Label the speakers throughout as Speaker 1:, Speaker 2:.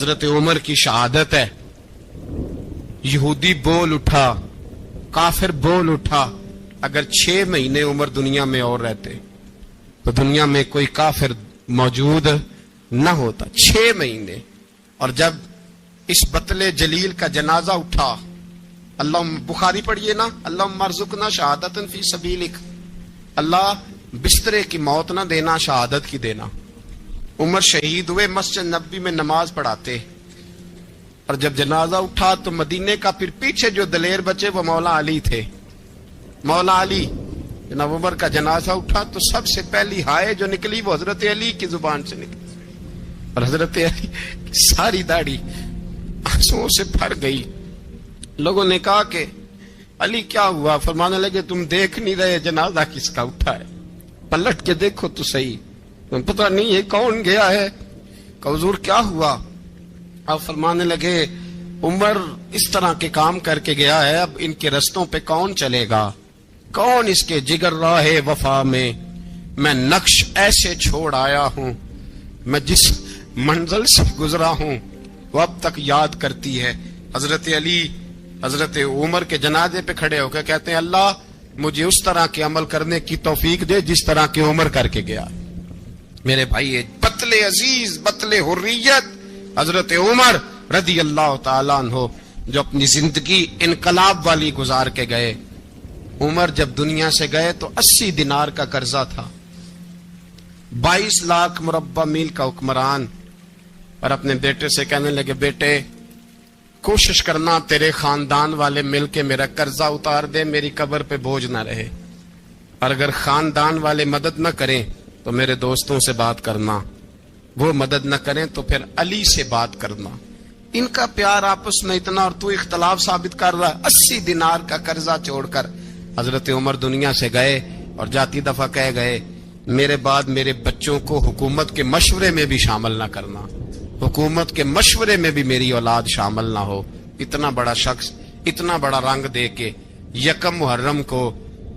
Speaker 1: حضرت عمر کی شہادت ہے. یہودی بول اٹھا, کافر بول اٹھا, اگر 6 مہینے عمر دنیا میں اور رہتے تو دنیا میں کوئی کافر موجود نہ ہوتا. 6 مہینے. اور جب اس بطل جلیل کا جنازہ اٹھا, اللہ بخاری پڑھیے نا, اللہم ارزقنا شہادت فی سبیلک, اللہ بسترے کی موت نہ دینا, شہادت کی دینا. عمر شہید ہوئے, مسجد نبوی میں نماز پڑھاتے, اور جب جنازہ اٹھا تو مدینے کا پھر پیچھے جو دلیر بچے وہ مولا علی تھے. مولا علی, جناب عمر کا جنازہ اٹھا تو سب سے پہلی ہائے جو نکلی وہ حضرت علی کی زبان سے نکلی, اور حضرت علی کی ساری داڑھی آنسوؤں سے بھر گئی. لوگوں نے کہا کہ علی کیا ہوا؟ فرمانے لگے تم دیکھ نہیں رہے جنازہ کس کا اٹھا ہے, پلٹ کے دیکھو تو صحیح, تم پتہ نہیں ہے کون گیا ہے. کہ حضور کیا ہوا؟ آپ فرمانے لگے عمر اس طرح کے کام کر کے گیا ہے, اب ان کے رستوں پہ کون چلے گا؟ کون اس کے جگر راہ وفا میں نقش ایسے چھوڑ آیا ہوں, میں جس منزل سے گزرا ہوں وہ اب تک یاد کرتی ہے. حضرت علی حضرت عمر کے جنازے پہ کھڑے ہو کے کہتے ہیں اللہ مجھے اس طرح کے عمل کرنے کی توفیق دے جس طرح کے عمر کر کے گیا. میرے بھائی, بطل عزیز, بطل حریت حضرت عمر رضی اللہ تعالیٰ عنہ, جو اپنی زندگی انقلاب والی گزار کے گئے. عمر جب دنیا سے گئے تو 80 دینار کا قرضہ تھا, 22 لاکھ مربع میل کا حکمران, اور اپنے بیٹے سے کہنے لگے بیٹے کوشش کرنا تیرے خاندان والے مل کے میرا قرضہ اتار دے, میری قبر پہ بوجھ نہ رہے, اور اگر خاندان والے مدد نہ کریں تو میرے دوستوں سے بات کرنا, وہ مدد نہ کریں تو پھر علی سے بات کرنا. ان کا پیار آپس میں اتنا, اور تو اختلاف ثابت کر رہا ہے. 80 دینار کا قرضہ چھوڑ کر حضرت عمر دنیا سے گئے, اور جاتی دفعہ کہہ گئے میرے بعد میرے بچوں کو حکومت کے مشورے میں بھی شامل نہ کرنا, حکومت کے مشورے میں بھی میری اولاد شامل نہ ہو. اتنا بڑا شخص اتنا بڑا رنگ دے کے 1 محرم کو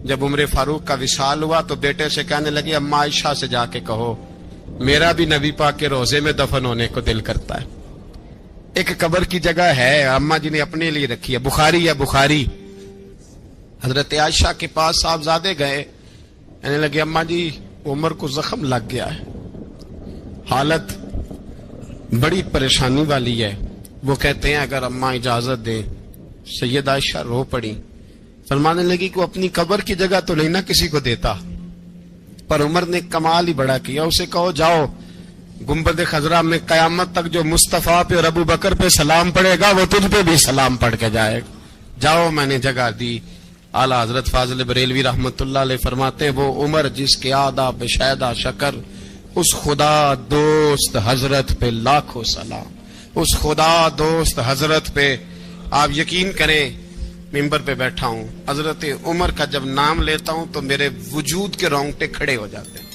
Speaker 1: جب عمر فاروق کا وصال ہوا تو بیٹے سے کہنے لگے اماں عائشہ سے جا کے کہو میرا بھی نبی پاک کے روزے میں دفن ہونے کو دل کرتا ہے. ایک قبر کی جگہ ہے اماں جی نے اپنے لیے رکھی ہے, بخاری ہے بخاری. حضرت عائشہ کے پاس صاحبزادے گئے, کہنے لگے اماں جی عمر کو زخم لگ گیا ہے, حالت بڑی پریشانی والی ہے. وہ کہتے ہیں اگر اماں اجازت دیں. سید عائشہ رو پڑی, فرمانے لگی کہ اپنی قبر کی جگہ تو نہیں نہ کسی کو دیتا, پر عمر نے کمال ہی بڑا کیا. اسے کہو جاؤ گنبد خضرا میں قیامت تک جو مصطفیٰ پہ اور ابو بکر پہ سلام پڑے گا وہ تجھ پہ بھی سلام پڑھ کے جائے گا, جاؤ میں نے جگہ دی. اعلیٰ حضرت فاضل بریلوی رحمت اللہ علیہ فرماتے ہیں وہ عمر جس کے آداب شیدہ شکر, اس خدا دوست حضرت پہ لاکھوں سلام, اس خدا دوست حضرت پہ. آپ یقین کریں ممبر پہ بیٹھا ہوں, حضرت عمر کا جب نام لیتا ہوں تو میرے وجود کے رونگٹے کھڑے ہو جاتے ہیں.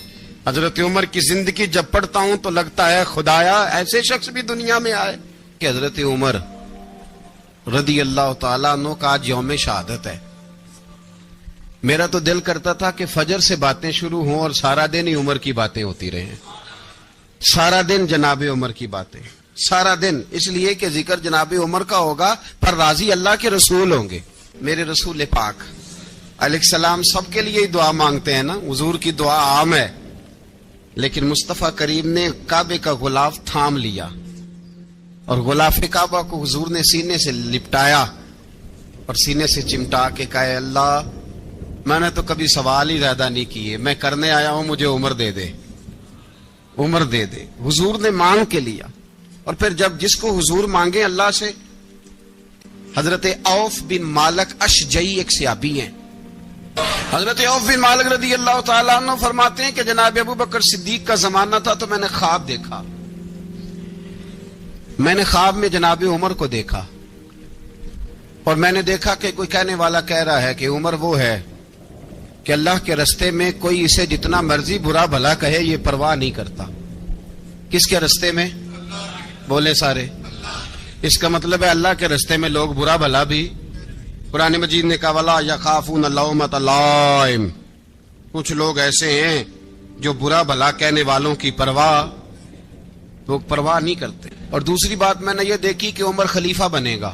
Speaker 1: حضرت عمر کی زندگی جب پڑھتا ہوں تو لگتا ہے خدایا ایسے شخص بھی دنیا میں آئے. کہ حضرت عمر رضی اللہ تعالیٰ عنہ کا آج یوم شہادت ہے. میرا تو دل کرتا تھا کہ فجر سے باتیں شروع ہوں اور سارا دن ہی عمر کی باتیں ہوتی رہیں, سارا دن جناب عمر کی باتیں, سارا دن. اس لیے کہ ذکر جناب عمر کا ہوگا پر راضی اللہ کے رسول ہوں گے. میرے رسول پاک علیہ السلام سب کے لیے ہی دعا مانگتے ہیں نا, حضور کی دعا عام ہے, لیکن مصطفیٰ کریم نے کعبے کا غلاف تھام لیا اور غلاف کعبہ کو حضور نے سینے سے لپٹایا اور سینے سے چمٹا کے کہا اللہ میں نے تو کبھی سوال ہی زیادہ نہیں کیے, میں کرنے آیا ہوں, مجھے عمر دے دے, عمر دے دے. حضور نے مانگ کے لیا. اور پھر جب جس کو حضور مانگے اللہ سے, حضرت عوف بن مالک اشجعی ایک صحابی ہیں. حضرت عوف بن مالک رضی اللہ تعالیٰ عنہ فرماتے ہیں کہ جناب ابو بکر صدیق کا زمانہ تھا تو میں نے خواب دیکھا, میں نے خواب میں جناب عمر کو دیکھا, اور میں نے دیکھا کہ کوئی کہنے والا کہہ رہا ہے کہ عمر وہ ہے کہ اللہ کے رستے میں کوئی اسے جتنا مرضی برا بھلا کہے یہ پرواہ نہیں کرتا. کس کے رستے میں؟ بولے سارے. اس کا مطلب ہے اللہ کے رستے میں لوگ برا بھلا بھی. قرآن مجید نے کہا وَلَا يَخَافُونَ لَوْمَةَ لَائِمٍ, کچھ لوگ ایسے ہیں جو برا بھلا کہنے والوں کی پرواہ نہیں کرتے. اور دوسری بات میں نے یہ دیکھی کہ عمر خلیفہ بنے گا،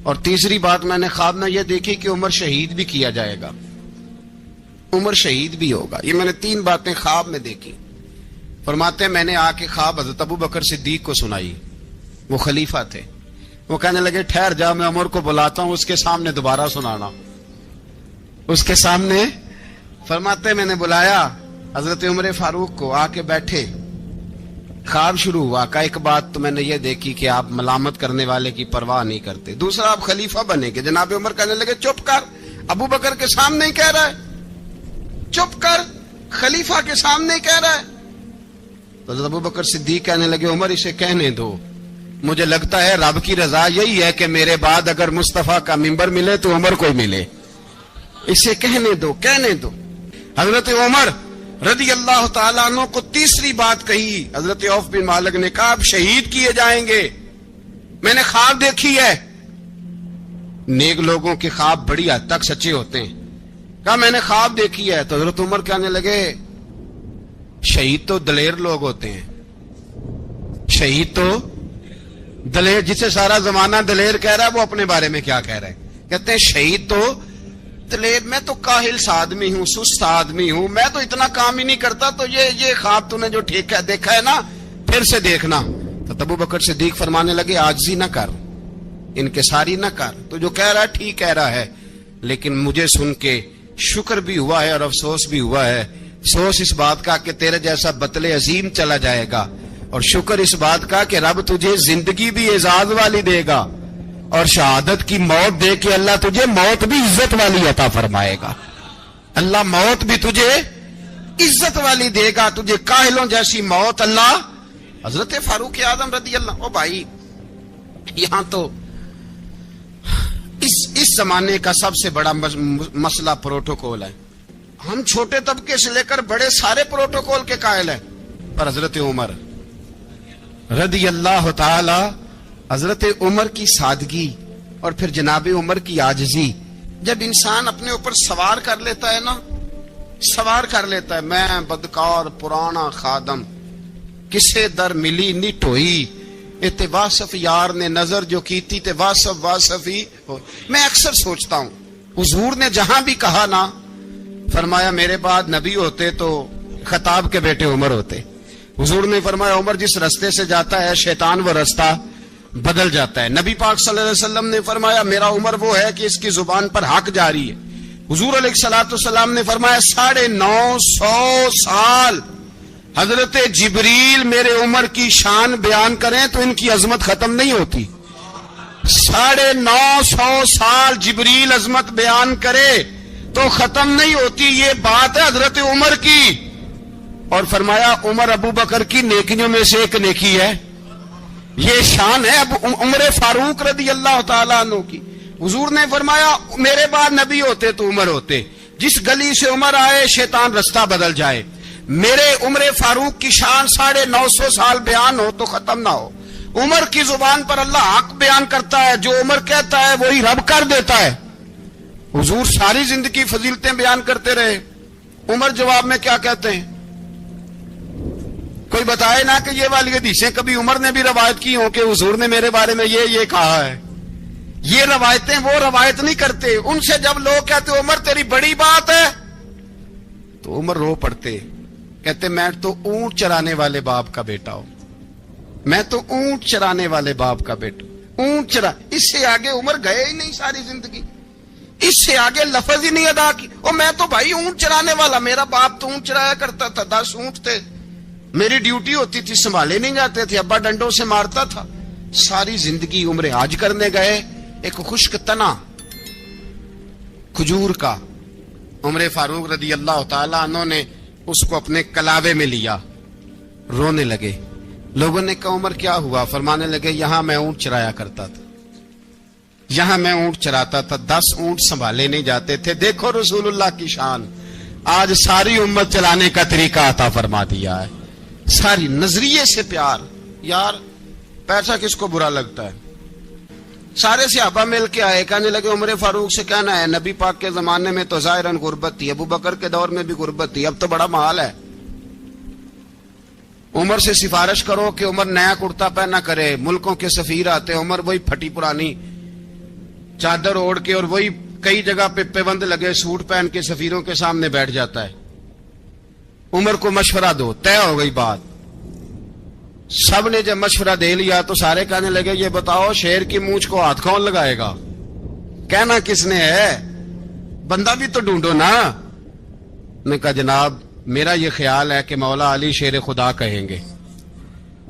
Speaker 1: اور تیسری بات میں نے خواب میں یہ دیکھی کہ عمر شہید بھی کیا جائے گا، عمر شہید بھی ہوگا۔ یہ میں نے 3 باتیں خواب میں دیکھی۔ فرماتے ہیں میں نے آ کے خواب حضرت ابو بکر صدیق کو سنائی، وہ خلیفہ تھے۔ وہ کہنے لگے ٹھہر جا، میں عمر کو بلاتا ہوں، اس کے سامنے دوبارہ سنانا، اس کے سامنے۔ فرماتے ہیں میں نے بلایا حضرت عمر فاروق کو، آ کے بیٹھے، خواب شروع ہوا۔ کہ ایک بات تو میں نے یہ دیکھی کہ آپ ملامت کرنے والے کی پرواہ نہیں کرتے، دوسرا آپ خلیفہ بنے گے۔ جناب عمر کہنے لگے چپ کر، ابو بکر کے سامنے ہی کہہ رہا ہے، چپ کر، خلیفہ کے سامنے ہی کہہ رہا ہے۔ تو حضرت ابو بکر صدیق کہنے لگے عمر اسے کہنے دو، مجھے لگتا ہے رب کی رضا یہی ہے کہ میرے بعد اگر مصطفیٰ کا منبر ملے تو عمر کو ملے، اسے کہنے دو، کہنے دو۔ حضرت عمر رضی اللہ تعالیٰ عنہ کو تیسری بات کہی۔ حضرت عوف بن مالک نے کہا آپ شہید کیے جائیں گے، میں نے خواب دیکھی ہے۔ نیک لوگوں کے خواب بڑی حد تک سچے ہوتے ہیں۔ کہا میں نے خواب دیکھی ہے۔ تو حضرت عمر کہنے لگے شہید تو دلیر لوگ ہوتے ہیں، شہید تو دلیر، جسے سارا زمانہ دلیر کہہ رہا ہے وہ اپنے بارے میں کیا کہہ رہا ہے؟ کہتے ہیں شہید تو دلیر، میں تو کاہل سا آدمی ہوں، سست آدمی ہوں، میں تو اتنا کام ہی نہیں کرتا، تو یہ خواب تو نے جو ٹھیک ہے دیکھا ہے نا، پھر سے دیکھنا۔ تو ابو بکر صدیق فرمانے لگے عاجزی نہ کر، انکساری نہ کر، تو جو کہہ رہا ہے ٹھیک کہہ رہا ہے، لیکن مجھے سن کے شکر بھی ہوا ہے اور افسوس بھی ہوا ہے۔ افسوس اس بات کا کہ تیرے جیسا بطل عظیم چلا جائے گا، اور شکر اس بات کا کہ رب تجھے زندگی بھی اعزاز والی دے گا، اور شہادت کی موت دے کے اللہ تجھے موت بھی عزت والی عطا فرمائے گا۔ اللہ موت بھی تجھے عزت والی دے گا، تجھے کاہلوں جیسی موت اللہ۔ حضرت فاروق اعظم رضی اللہ، او بھائی یہاں تو اس زمانے کا سب سے بڑا مسئلہ پروٹوکول ہے۔ ہم چھوٹے طبقے سے لے کر بڑے سارے پروٹوکول کے قائل ہیں، پر حضرت عمر رضی اللہ تعالی، حضرت عمر کی سادگی اور پھر جناب عمر کی عاجزی، جب انسان اپنے اوپر سوار کر لیتا ہے نا، سوار کر لیتا ہے، میں بدکار پرانا خادم، کسے در ملی نٹ ہوئی، تے واصف یار نے نظر جو کیتی تے واصف ہی ہو۔ میں اکثر سوچتا ہوں حضور نے جہاں بھی کہا نا، فرمایا میرے بعد نبی ہوتے تو خطاب کے بیٹے عمر ہوتے۔ حضور نے فرمایا عمر جس رستے سے جاتا ہے شیطان وہ رستہ بدل جاتا ہے۔ نبی پاک صلی اللہ علیہ وسلم نے فرمایا میرا عمر وہ ہے کہ اس کی زبان پر حق جاری ہے۔ حضور علیہ الصلوۃ والسلام نے فرمایا 950 سال حضرت جبریل میرے عمر کی شان بیان کریں تو ان کی عظمت ختم نہیں ہوتی۔ 950 سال جبریل عظمت بیان کرے تو ختم نہیں ہوتی۔ یہ بات ہے حضرت عمر کی، اور فرمایا عمر ابو بکر کی نیکیوں میں سے ایک نیکی ہے، یہ شان ہے اب عمر فاروق رضی اللہ تعالیٰ عنہ کی۔ حضور نے فرمایا میرے بعد نبی ہوتے تو عمر ہوتے، جس گلی سے عمر آئے شیطان رستہ بدل جائے۔ میرے عمر فاروق کی شان 950 سال بیان ہو تو ختم نہ ہو۔ عمر کی زبان پر اللہ حق بیان کرتا ہے، جو عمر کہتا ہے وہی رب کر دیتا ہے۔ حضور ساری زندگی فضیلتیں بیان کرتے رہے، عمر جواب میں کیا کہتے ہیں؟ کوئی بتائے نا کہ یہ والی حدیثیں کبھی عمر نے بھی روایت کی ہوں کہ حضور نے میرے بارے میں یہ کہا ہے۔ یہ روایتیں وہ روایت نہیں کرتے، ان سے جب لوگ کہتے عمر تیری بڑی بات ہے تو عمر رو پڑتے، کہتے میں تو اونٹ چرانے والے باپ کا بیٹا ہوں، میں تو اونٹ چرانے والے باپ کا بیٹا، اونٹ چرا۔ اس سے آگے عمر گئے ہی نہیں ساری زندگی، اس سے آگے لفظ ہی نہیں ادا کی۔ اور میں تو بھائی اونٹ چرانے والا، میرا باپ تو اونٹ چرایا کرتا تھا، 10 اونٹ تھے، میری ڈیوٹی ہوتی تھی، سنبھالے نہیں جاتے تھے، ابا ڈنڈوں سے مارتا تھا۔ ساری زندگی عمر حج کرنے گئے، ایک خشک تنا کھجور کا عمر فاروق رضی اللہ تعالیٰ عنہ نے اس کو اپنے کلاوے میں لیا، رونے لگے۔ لوگوں نے کہا عمر کیا ہوا؟ فرمانے لگے یہاں میں اونٹ چرایا کرتا تھا، یہاں میں اونٹ چراتا تھا، 10 اونٹ سنبھالے نہیں جاتے تھے۔ دیکھو رسول اللہ کی شان، آج ساری امت چلانے کا طریقہ عطا فرما دیا ہے، ساری نظریے سے پیار۔ یار پیسہ کس کو برا لگتا ہے؟ سارے صحابہ مل کے آئے، کہنے لگے عمر فاروق سے کہنا ہے نبی پاک کے زمانے میں تو ظاہراً غربت تھی، ابو بکر کے دور میں بھی غربت تھی، اب تو بڑا محال ہے۔ عمر سے سفارش کرو کہ عمر نیا کرتا پہنا کرے. ملکوں کے سفیر آتے ہیں, عمر وہی پھٹی پرانی چادر اوڑھ کے اور وہی کئی جگہ پہ پیوند لگے سوٹ پہن کے سفیروں کے سامنے بیٹھ جاتا ہے. عمر کو مشورہ دو, طے ہو گئی بات. سب نے جب مشورہ دے لیا تو سارے کہنے لگے یہ بتاؤ شیر کی مونچھ کو ہاتھ کون لگائے گا؟ کہنا کس نے ہے؟ بندہ بھی تو ڈھونڈو نا. نے کہا جناب میرا یہ خیال ہے کہ مولا علی شیر خدا کہیں گے,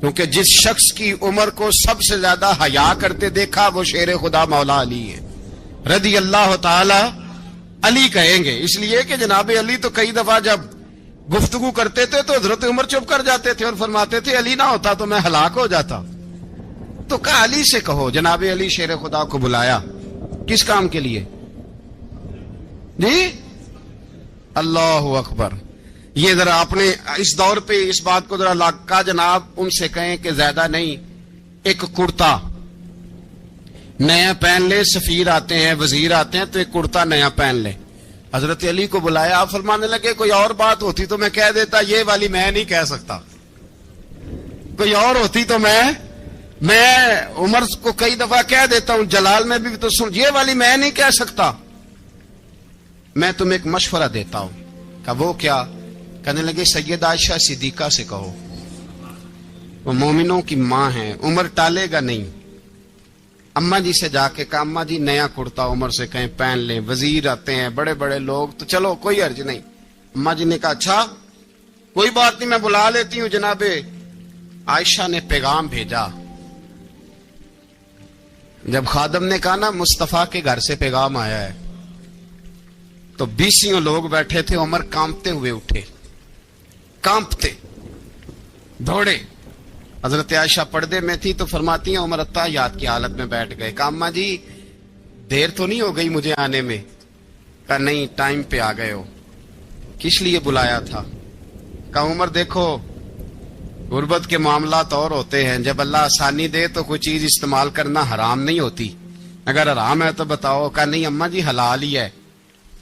Speaker 1: کیونکہ جس شخص کی عمر کو سب سے زیادہ حیا کرتے دیکھا وہ شیر خدا مولا علی ہے رضی اللہ تعالی علی کہیں گے. اس لیے کہ جناب علی تو کئی دفعہ جب گفتگو کرتے تھے تو حضرت عمر چپ کر جاتے تھے اور فرماتے تھے علی نہ ہوتا تو میں ہلاک ہو جاتا. تو کہا علی سے کہو. جناب علی شیر خدا کو بلایا. کس کام کے لیے جی؟ اللہ اکبر. یہ ذرا آپ نے اس دور پہ اس بات کو ذرا لاکا جناب ان سے کہیں کہ زیادہ نہیں, ایک کرتا نیا پہن لے. سفیر آتے ہیں, وزیر آتے ہیں تو ایک کرتا نیا پہن لے. حضرت علی کو بلایا. آپ فرمانے لگے کوئی اور بات ہوتی تو میں کہہ دیتا, یہ والی میں نہیں کہہ سکتا. کوئی اور ہوتی تو میں عمر کو کئی دفعہ کہہ دیتا ہوں, جلال میں بھی تو سن, یہ والی میں نہیں کہہ سکتا. میں تمہیں ایک مشورہ دیتا ہوں. کہ وہ کیا؟ کہنے لگے سیدہ عائشہ صدیقہ سے کہو, وہ مومنوں کی ماں ہیں, عمر ٹالے گا نہیں. اماں جی سے جا کے کہا اماں جی نیا کرتا عمر سے کہیں پہن لیں. وزیر آتے ہیں, بڑے بڑے لوگ, تو چلو کوئی حرج نہیں. اماں جی نے کہا اچھا کوئی بات نہیں میں بلا لیتی ہوں. جناب عائشہ نے پیغام بھیجا. جب خادم نے کہا نا مصطفیٰ کے گھر سے پیغام آیا ہے, تو 20 لوگ بیٹھے تھے. عمر کانپتے ہوئے اٹھے, کانپتے دوڑے. حضرت عائشہ پردے میں تھی تو فرماتی ہیں عمر اتحیات کی حالت میں بیٹھ گئے. کہا اماں جی دیر تو نہیں ہو گئی مجھے آنے میں؟ کہا نہیں ٹائم پہ آ گئے ہو. کس لیے بلایا تھا؟ کہا عمر دیکھو غربت کے معاملات اور ہوتے ہیں, جب اللہ آسانی دے تو کوئی چیز استعمال کرنا حرام نہیں ہوتی, اگر حرام ہے تو بتاؤ. کہا نہیں اماں جی حلال ہی ہے.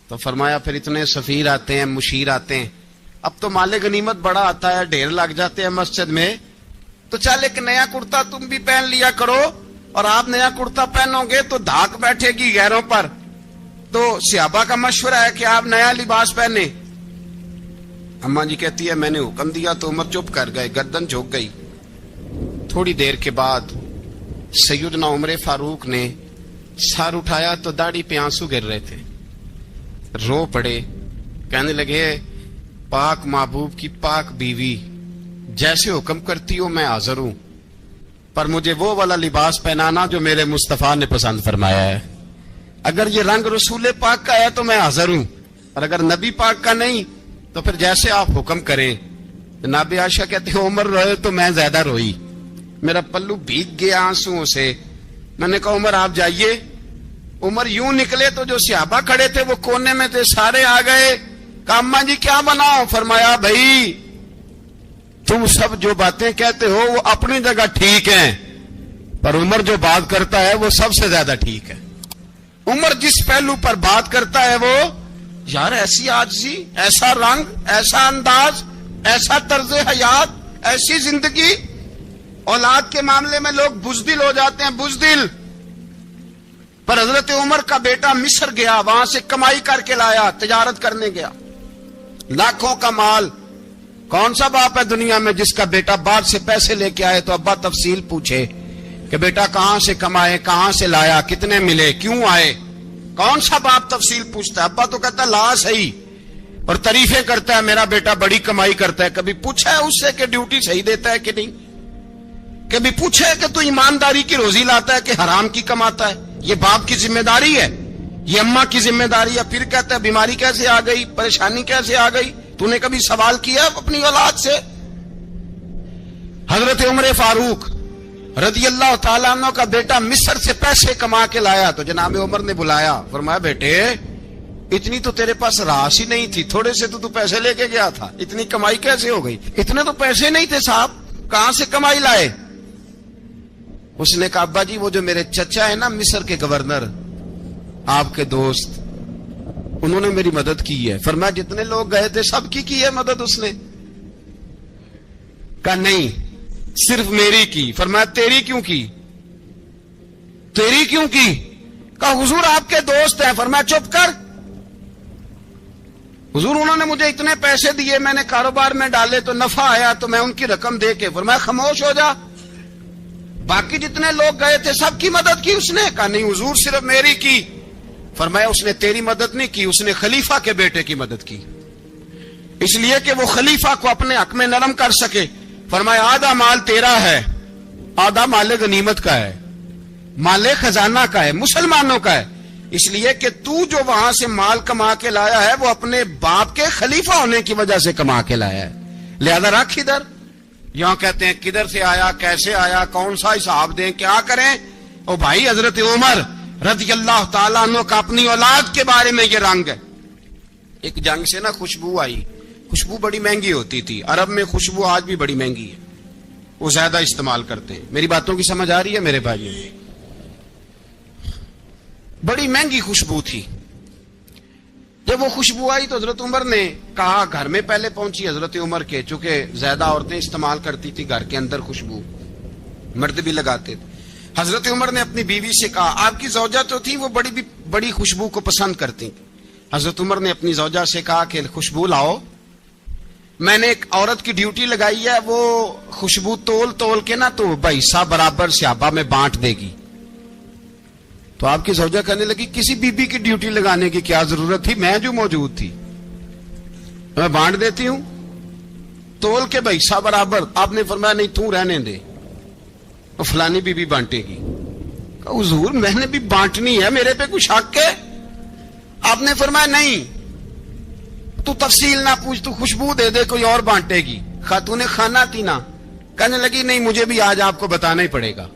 Speaker 1: تو فرمایا پھر اتنے سفیر آتے ہیں, مشیر آتے ہیں, اب تو مال غنیمت بڑا آتا ہے, ڈھیر لگ جاتے ہیں مسجد میں, تو چل ایک نیا کرتا تم بھی پہن لیا کرو. اور آپ نیا کرتا پہنو گے تو دھاک بیٹھے گی غیروں پر. تو صحابہ کا مشورہ ہے کہ آپ نیا لباس پہنے. اماں جی کہتی ہے میں نے حکم دیا تو عمر چپ کر گئے, گردن جھک گئی. تھوڑی دیر کے بعد سیدنا عمر فاروق نے سر اٹھایا تو داڑھی پہ آنسو گر رہے تھے, رو پڑے. کہنے لگے پاک محبوب کی پاک بیوی جیسے حکم کرتی ہو میں حاضر ہوں, پر مجھے وہ والا لباس پہنانا جو میرے مصطفیٰ نے پسند فرمایا ہے. اگر یہ رنگ رسول پاک کا ہے تو میں حاضر ہوں, اور اگر نبی پاک کا نہیں تو پھر جیسے آپ حکم کریں. جناب عائشہ کہتے ہیں عمر روئے تو میں زیادہ روئی, میرا پلو بھیگ گیا آنسوؤں سے. میں نے کہا عمر آپ جائیے. عمر یوں نکلے تو جو صحابہ کھڑے تھے وہ کونے میں تھے, سارے آ گئے. کہا اماں جی کیا بناؤ؟ فرمایا بھائی تم سب جو باتیں کہتے ہو وہ اپنی جگہ ٹھیک ہیں, پر عمر جو بات کرتا ہے وہ سب سے زیادہ ٹھیک ہے. عمر جس پہلو پر بات کرتا ہے وہ یار ایسی عاجزی, ایسا رنگ, ایسا انداز, ایسا طرز حیات, ایسی زندگی. اولاد کے معاملے میں لوگ بزدل ہو جاتے ہیں, بزدل. پر حضرت عمر کا بیٹا مصر گیا, وہاں سے کمائی کر کے لایا, تجارت کرنے گیا, لاکھوں کا مال. کون سا باپ ہے دنیا میں جس کا بیٹا بعد سے پیسے لے کے آئے تو ابا تفصیل پوچھے کہ بیٹا کہاں سے کمائے, کہاں سے لایا, کتنے ملے, کیوں آئے؟ کون سا باپ تفصیل پوچھتا ہے؟ ابا تو کہتا ہے لا صحیح, اور تعریفیں کرتا ہے میرا بیٹا بڑی کمائی کرتا ہے. کبھی پوچھا ہے اس سے کہ ڈیوٹی صحیح دیتا ہے کہ نہیں؟ کبھی پوچھا ہے کہ تو ایمانداری کی روزی لاتا ہے کہ حرام کی کماتا ہے؟ یہ باپ کی ذمہ داری ہے, یہ اماں کی ذمہ داری ہے. پھر کہتا ہے بیماری کیسے آ گئی, پریشانی کیسے آ گئی, تو نے کبھی سوال کیا اپنی اولاد سے؟ حضرت عمر فاروق رضی اللہ تعالیٰ عنہ کا بیٹا مصر سے پیسے کما کے لایا تو جناب عمر نے بلایا, فرمایا بیٹے اتنی تو تیرے پاس راس ہی نہیں تھی, تھوڑے سے تو پیسے لے کے گیا تھا, اتنی کمائی کیسے ہو گئی؟ اتنے تو پیسے نہیں تھے صاحب, کہاں سے کمائی لائے؟ اس نے کہا ابا جی وہ جو میرے چچا ہے نا مصر کے گورنر, آپ کے دوست, انہوں نے میری مدد کی ہے. فرمایا جتنے لوگ گئے تھے سب کی ہے مدد اس نے. کہا نہیں صرف میری کی. فرمایا تیری کیوں کی؟ تیری کیوں کی؟ کہا حضور آپ کے دوست ہیں. فرمایا چپ کر. حضور انہوں نے مجھے اتنے پیسے دیے, میں نے کاروبار میں ڈالے تو نفع آیا تو میں ان کی رقم دے کے. فرمایا خاموش ہو جا. باقی جتنے لوگ گئے تھے سب کی مدد کی اس نے؟ کہا نہیں حضور صرف میری کی. فرمایا اس نے تیری مدد نہیں کی, اس نے خلیفہ کے بیٹے کی مدد کی, اس لیے کہ وہ خلیفہ کو اپنے حق میں نرم کر سکے. فرمایا آدھا مال تیرا ہے, آدھا مال غنیمت کا ہے, مال خزانہ کا ہے, مسلمانوں کا ہے, اس لیے کہ تو جو وہاں سے مال کما کے لایا ہے وہ اپنے باپ کے خلیفہ ہونے کی وجہ سے کما کے لایا ہے, لہذا رکھ ادھر. یہاں کہتے ہیں کدھر سے آیا, کیسے آیا, کون سا حساب دیں, کیا کریں. او بھائی حضرت عمر رضی اللہ تعالیٰ عنہ کا اپنی اولاد کے بارے میں یہ رنگ ہے. ایک جنگ سے نا خوشبو آئی, خوشبو بڑی مہنگی ہوتی تھی, عرب میں خوشبو آج بھی بڑی مہنگی ہے, وہ زیادہ استعمال کرتے ہیں. میری باتوں کی سمجھ آ رہی ہے میرے بھائیوں؟ بڑی مہنگی خوشبو تھی. جب وہ خوشبو آئی تو حضرت عمر نے کہا, گھر میں پہلے پہنچی حضرت عمر کے, چونکہ زیادہ عورتیں استعمال کرتی تھی گھر کے اندر خوشبو, مرد بھی لگاتے تھے. حضرت عمر نے اپنی بیوی سے کہا, آپ کی زوجہ تو تھی وہ بڑی خوشبو کو پسند کرتی. حضرت عمر نے اپنی زوجہ سے کہا کہ خوشبو لاؤ, میں نے ایک عورت کی ڈیوٹی لگائی ہے, وہ خوشبو تول کے نا تو حصہ برابر صحابہ میں بانٹ دے گی. تو آپ کی زوجہ کہنے لگی کسی بی بی کی ڈیوٹی لگانے کی کیا ضرورت تھی, میں جو موجود تھی میں بانٹ دیتی ہوں تول کے حصہ برابر. آپ نے فرمایا نہیں تو رہنے دے, فلانی بی بی بانٹے گی. حضور میں نے بھی بانٹنی ہے, میرے پہ کچھ حق ہے؟ آپ نے فرمایا نہیں, تو تفصیل نہ پوچھ, تو خوشبو دے دے, کوئی اور بانٹے گی. خاتون خانہ تھی نا, کہنے لگی نہیں مجھے بھی آج آپ کو بتانا ہی پڑے گا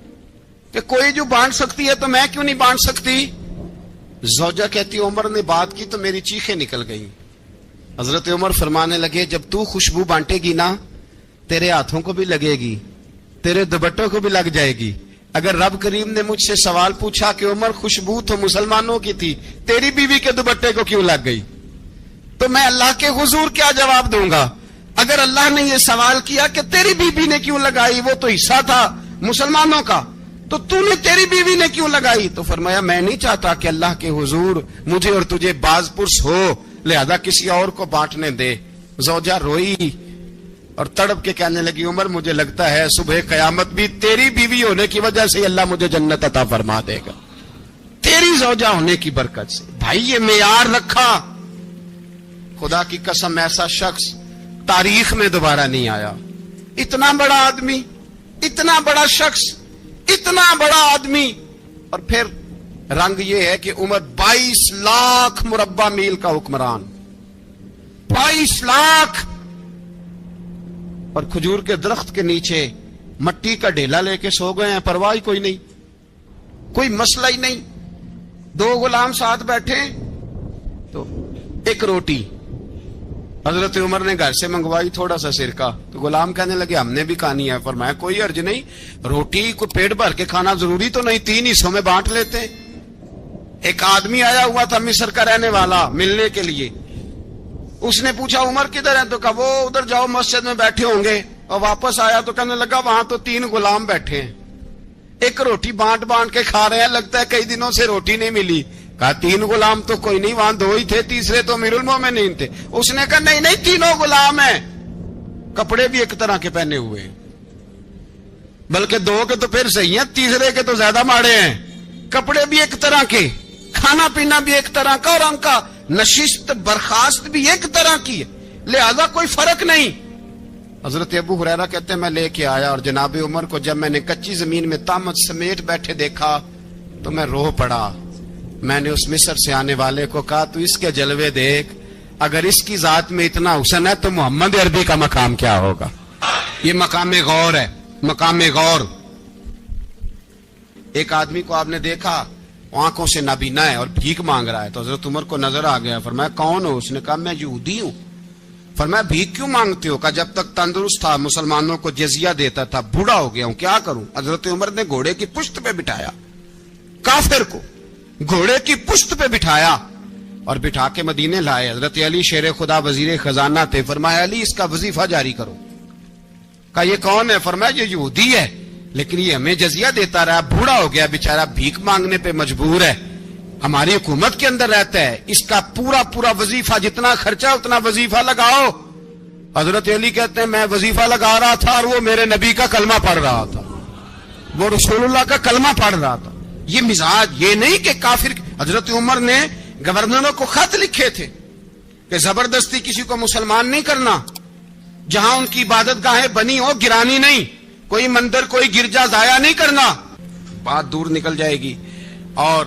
Speaker 1: کہ کوئی جو بانٹ سکتی ہے تو میں کیوں نہیں بانٹ سکتی. زوجہ کہتی عمر نے بات کی تو میری چیخیں نکل گئی. حضرت عمر فرمانے لگے جب تو خوشبو بانٹے گی نا تیرے ہاتھوں کو بھی لگے گی, تیرے دوپٹوں کو بھی لگ جائے گی. اگر رب کریم نے مجھ سے سوال پوچھا کہ عمر خوشبو تو مسلمانوں کی تھی, تیری بیوی کے دوپٹے کو کیوں لگ گئی, تو میں اللہ کے حضور کیا جواب دوں گا. اگر اللہ نے یہ سوال کیا کہ تیری بیوی نے کیوں لگائی, وہ تو حصہ تھا مسلمانوں کا, تو نے تیری بیوی نے کیوں لگائی. تو فرمایا میں نہیں چاہتا کہ اللہ کے حضور مجھے اور تجھے باز پرس ہو, لہذا کسی اور کو بانٹنے دے. زوجہ روئی اور تڑپ کے کہنے لگی عمر مجھے لگتا ہے صبح قیامت بھی تیری بیوی ہونے کی وجہ سے اللہ مجھے جنت عطا فرما دے گا, تیری زوجہ ہونے کی برکت سے. بھائی یہ معیار رکھا, خدا کی قسم ایسا شخص تاریخ میں دوبارہ نہیں آیا. اتنا بڑا آدمی, اتنا بڑا شخص, اتنا بڑا آدمی, اور پھر رنگ یہ ہے کہ عمر 22 لاکھ مربع میل کا حکمران, 22 لاکھ, اور کھجور کے درخت کے نیچے مٹی کا ڈھیلا لے کے سو گئے ہیں, پرواہ کوئی نہیں, کوئی مسئلہ ہی نہیں. 2 غلام ساتھ بیٹھے تو ایک روٹی حضرت عمر نے گھر سے منگوائی, تھوڑا سا سرکہ, تو غلام کہنے لگے ہم نے بھی کھانی ہے. فرمایا کوئی حرج نہیں, روٹی کو پیٹ بھر کے کھانا ضروری تو نہیں, 3 حصوں میں بانٹ لیتے. ایک آدمی آیا ہوا تھا مصر کا رہنے والا ملنے کے لیے, اس نے پوچھا عمر کدھر ہے, تو کہا وہ ادھر جاؤ مسجد میں بیٹھے ہوں گے. اور واپس آیا تو کہنے لگا وہاں تو 3 غلام بیٹھے ہیں, ایک روٹی بانٹ کے کھا رہے ہیں, لگتا ہے کئی دنوں سے روٹی نہیں ملی. کہا 3 غلام تو کوئی نہیں, وہاں 2 ہی تھے, تیسرے تو امیر المومنین تھے. اس نے کہا نہیں 3 غلام ہیں, کپڑے بھی ایک طرح کے پہنے ہوئے ہیں, بلکہ 2 کے تو پھر صحیح ہیں, تیسرے کے تو زیادہ ماڑے ہیں. کپڑے بھی ایک طرح کے, کھانا پینا بھی ایک طرح کا, اور ان کا نشست برخاست بھی ایک طرح کی ہے, لہذا کوئی فرق نہیں. حضرت ابو ہریرہ کہتے ہیں میں لے کے آیا, اور جناب عمر کو جب میں نے کچی زمین میں تامت سمیٹ بیٹھے دیکھا تو میں رو پڑا. میں نے اس مصر سے آنے والے کو کہا تو اس کے جلوے دیکھ, اگر اس کی ذات میں اتنا حسن ہے تو محمد عربی کا مقام کیا ہوگا. یہ مقام غور ہے, مقام غور. ایک آدمی کو آپ نے دیکھا آنکھوں سے نابینا ہے اور بھیک مانگ رہا ہے, تو حضرت عمر کو نظر آ گیا. فرمایا کون ہو؟ اس نے کہا میں یہودی ہوں. فرمایا بھیک کیوں مانگتے ہو؟ کہا جب تک تندرست تھا مسلمانوں کو جزیہ دیتا تھا, بوڑھا ہو گیا ہوں کیا کروں. حضرت عمر نے گھوڑے کی پشت پہ بٹھایا, کافر کو گھوڑے کی پشت پہ بٹھایا اور بٹھا کے مدینے لائے. حضرت علی شیر خدا وزیر خزانہ تھے. فرمایا علی اس کا وظیفہ جاری کرو. کہا یہ کون ہے؟ فرمایا یہ یہودی ہے، لیکن یہ ہمیں جزیہ دیتا رہا، بوڑھا ہو گیا بیچارہ، بھیک مانگنے پہ مجبور ہے، ہماری حکومت کے اندر رہتا ہے، اس کا پورا وظیفہ جتنا خرچہ اتنا وظیفہ لگاؤ۔ حضرت علی کہتے ہیں میں وظیفہ لگا رہا تھا اور وہ میرے نبی کا کلمہ پڑھ رہا تھا، وہ رسول اللہ کا کلمہ پڑھ رہا تھا۔ یہ مزاج، یہ نہیں کہ کافر۔ حضرت عمر نے گورنروں کو خط لکھے تھے کہ زبردستی کسی کو مسلمان نہیں کرنا، جہاں ان کی عبادت گاہیں بنی ہو گرانی نہیں، کوئی مندر کوئی گرجا ضائع نہیں کرنا، بات دور نکل جائے گی۔ اور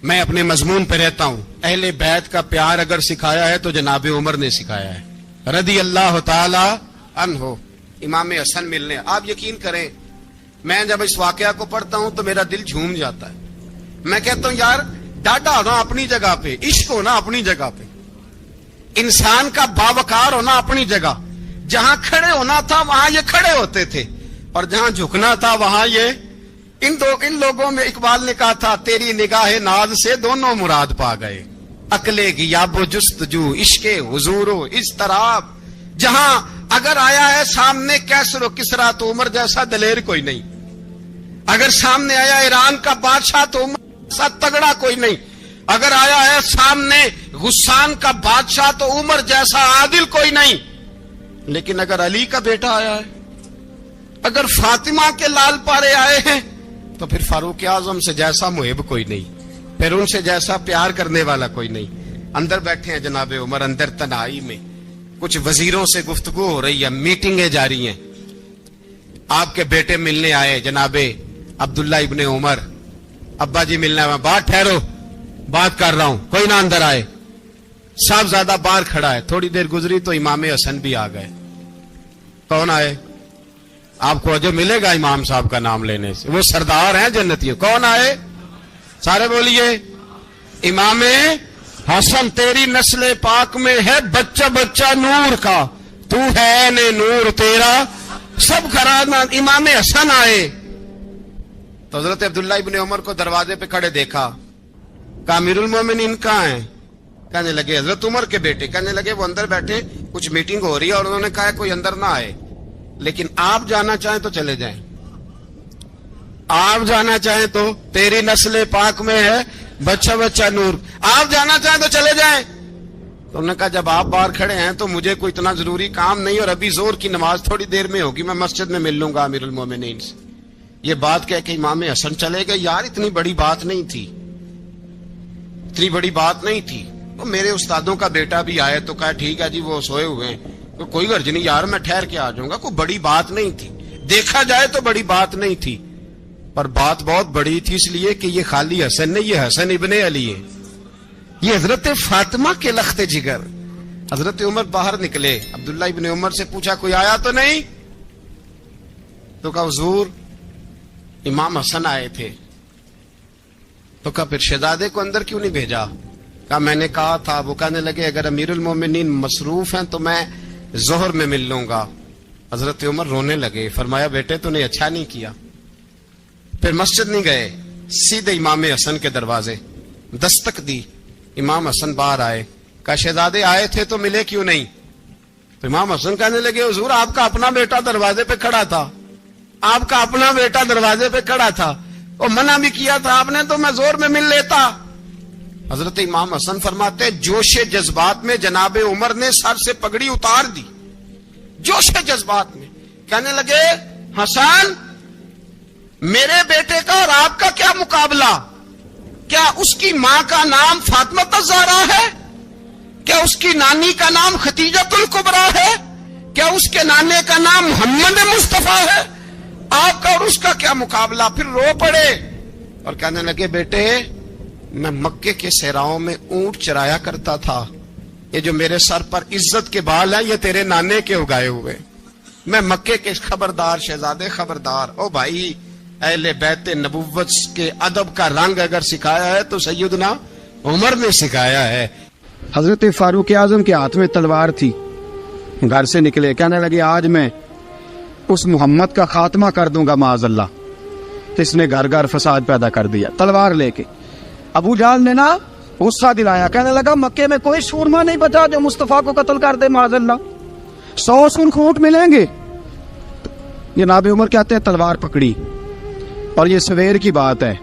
Speaker 1: میں اپنے مضمون پہ رہتا ہوں، اہل بیت کا پیار اگر سکھایا ہے تو جناب عمر نے سکھایا ہے رضی اللہ تعالی عنہ۔ امام حسن ملنے، آپ یقین کریں میں جب اس واقعہ کو پڑھتا ہوں تو میرا دل جھوم جاتا ہے۔ میں کہتا ہوں یار ڈاڈا ہونا اپنی جگہ پہ، عشق ہونا اپنی جگہ پہ، انسان کا باوقار ہونا اپنی جگہ، جہاں کھڑے ہونا تھا وہاں یہ کھڑے ہوتے تھے، اور جہاں جھکنا تھا وہاں یہ ان لوگوں میں اقبال نے کہا تھا تیری نگاہ ناز سے دونوں مراد پا گئے، عقل غیاب و جستجو، عشق حضور و اضطراب۔ جہاں اگر آیا ہے سامنے کیسر و کسرا تو عمر جیسا دلیر کوئی نہیں، اگر سامنے آیا ایران کا بادشاہ تو عمر جیسا تگڑا کوئی نہیں، اگر آیا ہے سامنے غسان کا بادشاہ تو عمر جیسا عادل کوئی نہیں، لیکن اگر علی کا بیٹا آیا ہے، اگر فاطمہ کے لال پارے آئے ہیں تو پھر فاروق اعظم سے جیسا محب کوئی نہیں، پھر ان سے جیسا پیار کرنے والا کوئی نہیں۔ اندر بیٹھے ہیں جناب عمر، اندر تنہائی میں کچھ وزیروں سے گفتگو ہو رہی ہے، میٹنگیں جاری ہیں۔ آپ کے بیٹے ملنے آئے جناب عبداللہ ابن عمر، ابا جی ملنے آئے، بات ٹھہرو بات کر رہا ہوں، کوئی نہ اندر آئے۔ صاحبزادہ باہر کھڑا ہے، تھوڑی دیر گزری تو امام حسن بھی آ گئے۔ کون آئے؟ آپ کو جو ملے گا امام صاحب کا نام لینے سے، وہ سردار ہیں جنتیوں۔ کون آئے؟ سارے بولیے امام حسن، تیری نسل پاک میں ہے بچہ بچہ نور کا، تو ہے نے نور تیرا سب گھرانہ۔ امام حسن آئے تو حضرت عبداللہ ابن عمر کو دروازے پہ کھڑے دیکھا، کہا امیر المومنین کہاں ہیں؟ کہنے لگے حضرت عمر کے بیٹے۔ کہنے لگے وہ اندر بیٹھے، کچھ میٹنگ ہو رہی ہے اور انہوں نے کہا کوئی اندر نہ آئے، لیکن آپ جانا چاہیں تو چلے جائیں، آپ جانا چاہیں تو، تیری نسل پاک میں ہے بچہ بچہ نور، آپ جانا چاہیں تو چلے جائیں۔ تو انہوں نے کہا جب آپ باہر کھڑے ہیں تو مجھے کوئی اتنا ضروری کام نہیں، اور ابھی زور کی نماز تھوڑی دیر میں ہوگی، میں مسجد میں مل لوں گا امیر المومنین سے۔ یہ بات کہہ کے امام حسن چلے گئے۔ یار اتنی بڑی بات نہیں تھی، اتنی بڑی بات نہیں تھی۔ تو میرے استادوں کا بیٹا بھی آئے تو کہا ٹھیک ہے جی وہ سوئے ہوئے ہیں، تو کوئی غرض نہیں یار میں ٹھہر کے آ جاؤں گا، کوئی بڑی بات نہیں تھی، دیکھا جائے تو بڑی بات نہیں تھی، پر بات بہت بڑی تھی اس لیے کہ یہ خالی حسن نہیں، یہ حسن ابن علی ہے، یہ حضرت فاطمہ کے لخت جگر۔ حضرت عمر باہر نکلے، عبداللہ ابن عمر سے پوچھا کوئی آیا تو نہیں؟ تو کہا حضور امام حسن آئے تھے۔ تو کہا پھر شہزادے کو اندر کیوں نہیں بھیجا؟ کہا میں نے کہا تھا۔ وہ کہنے لگے اگر امیر المومنین مصروف ہیں تو میں ظہر میں مل لوں گا۔ حضرت عمر رونے لگے، فرمایا بیٹے تو نے اچھا نہیں کیا۔ پھر مسجد نہیں گئے، سیدھے امام حسن کے دروازے دستک دی، امام حسن باہر آئے، کہا شہزادے آئے تھے تو ملے کیوں نہیں؟ تو امام حسن کہنے لگے حضور آپ کا اپنا بیٹا دروازے پہ کھڑا تھا، آپ کا اپنا بیٹا دروازے پہ کھڑا تھا، اور منع بھی کیا تھا آپ نے تو میں زور میں مل لیتا۔ حضرت امام حسن فرماتے جوش جذبات میں جناب عمر نے سر سے پگڑی اتار دی، جوش جذبات میں کہنے لگے حسن میرے بیٹے کا اور آپ کا کیا مقابلہ؟ کیا اس کی ماں کا نام فاطمہ الزہرا ہے؟ کیا اس کی نانی کا نام خدیجۃ الکبریٰ ہے؟ کیا اس کے نانے کا نام محمد مصطفیٰ ہے؟ آپ کا اور اس کا کیا مقابلہ؟ پھر رو پڑے اور کہنے لگے بیٹے میں مکے کے صحراؤں میں اونٹ چرایا کرتا تھا، یہ جو میرے سر پر عزت کے بال ہیں یہ تیرے نانے کے اگائے ہوئے، میں مکے کے خبردار شہزادے خبردار۔ او بھائی اہل بیت نبوت کے ادب کا رنگ اگر سکھایا ہے تو سیدنا عمر نے سکھایا ہے۔
Speaker 2: حضرت فاروق اعظم کے ہاتھ میں تلوار تھی، گھر سے نکلے، کہنے لگے آج میں اس محمد کا خاتمہ کر دوں گا معاذ اللہ، اس نے گھر گھر فساد پیدا کر دیا تلوار لے کے۔ ابو جہل نے نا غصہ دلایا، کہنے لگا مکے میں کوئی سورما نہیں بچا جو مصطفیٰ کو قتل کر دے معاذ اللہ، 100 سن خونٹ ملیں گے جناب عمر کہتے ہیں تلوار پکڑی، اور یہ سویر کی بات ہے،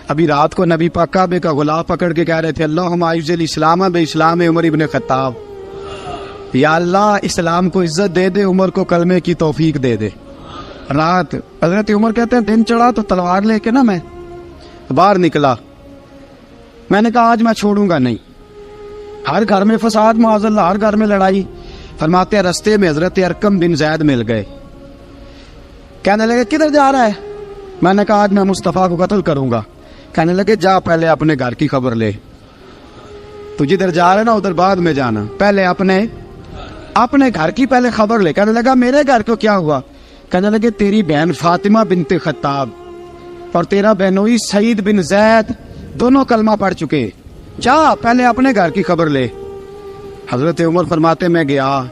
Speaker 2: ابھی رات کو نبی پاک کعبے کا غلاف پکڑ کے کہہ رہے تھے اللہم اعز الاسلام باسلام عمر ابن خطاب، یا اللہ اسلام کو عزت دے دے، عمر کو کلمے کی توفیق دے دے۔ رات حضرت عمر کہتے ہیں دن چڑھا تو تلوار لے کے نا میں باہر نکلا، میں نے کہا آج میں چھوڑوں گا نہیں، ہر گھر میں فساد معاذ اللہ، ہر گھر میں لڑائی۔ فرماتے ہیں رستے میں حضرت ارقم بن زید مل گئے، کہنے لگے کدھر جا رہا ہے؟ میں نے کہا آج میں مصطفیٰ کو قتل کروں گا۔ کہنے لگے جا پہلے اپنے گھر کی خبر لے، تو جدھر جا رہے نا ادھر بعد میں جانا، پہلے اپنے گھر کی پہلے خبر لے۔ کہنے لگا میرے گھر کو کیا ہوا؟ کہنے لگے تیری بہن فاطمہ بنت خطاب اور تیرا بہنوئی سعید بن زید دونوں کلمہ پڑھ چکے، جا پہلے اپنے گھر کی خبر لے۔ حضرت عمر فرماتے میں گیا،